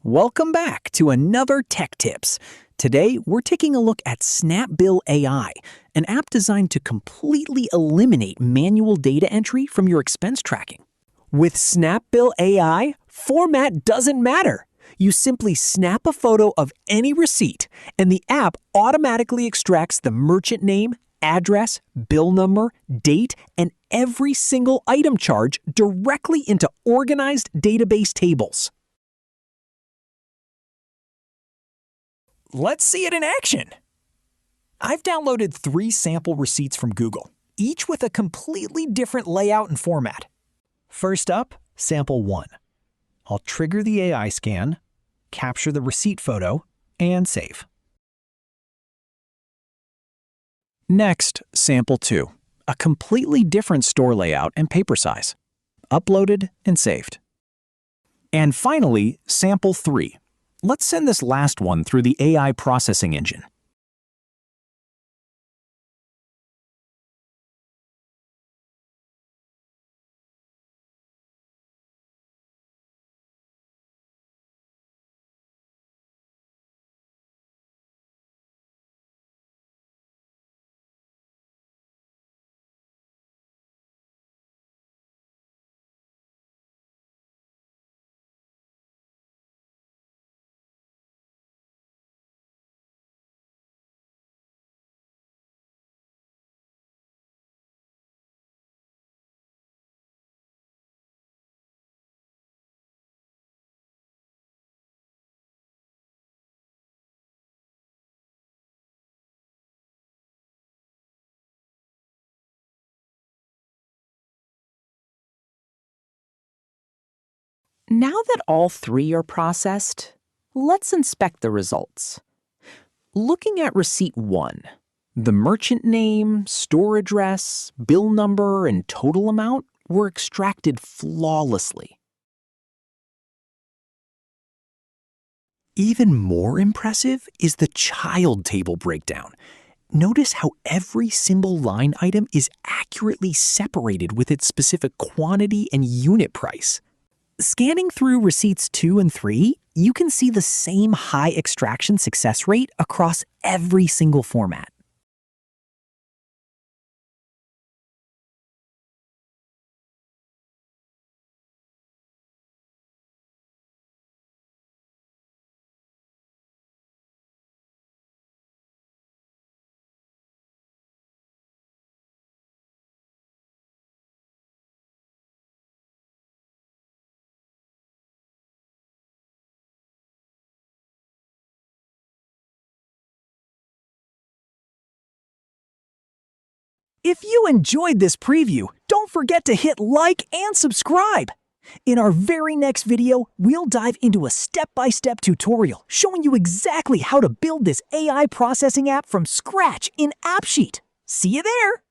Welcome back to another Tech Tips. Today, we're taking a look at SnapBill AI, an app designed to completely eliminate manual data entry from your expense tracking. With SnapBill AI, format doesn't matter. You simply snap a photo of any receipt, and the app automatically extracts the merchant name, address, bill number, date, and every single item charge directly into organized database tables. Let's see it in action. I've downloaded 3 sample receipts from Google, each with a completely different layout and format. First up, sample 1. I'll trigger the AI scan, capture the receipt photo, and save. Next, sample 2. A completely different store layout and paper size. Uploaded and saved. And finally, sample 3. Let's send this last one through the AI processing engine. Now that all 3 are processed, let's inspect the results. Looking at receipt 1, the merchant name, store address, bill number, and total amount were extracted flawlessly. Even more impressive is the child table breakdown. Notice how every single line item is accurately separated with its specific quantity and unit price. Scanning through receipts 2 and 3, you can see the same high extraction success rate across every single format. If you enjoyed this preview, don't forget to hit like and subscribe. In our very next video, we'll dive into a step-by-step tutorial showing you exactly how to build this AI processing app from scratch in AppSheet. See you there!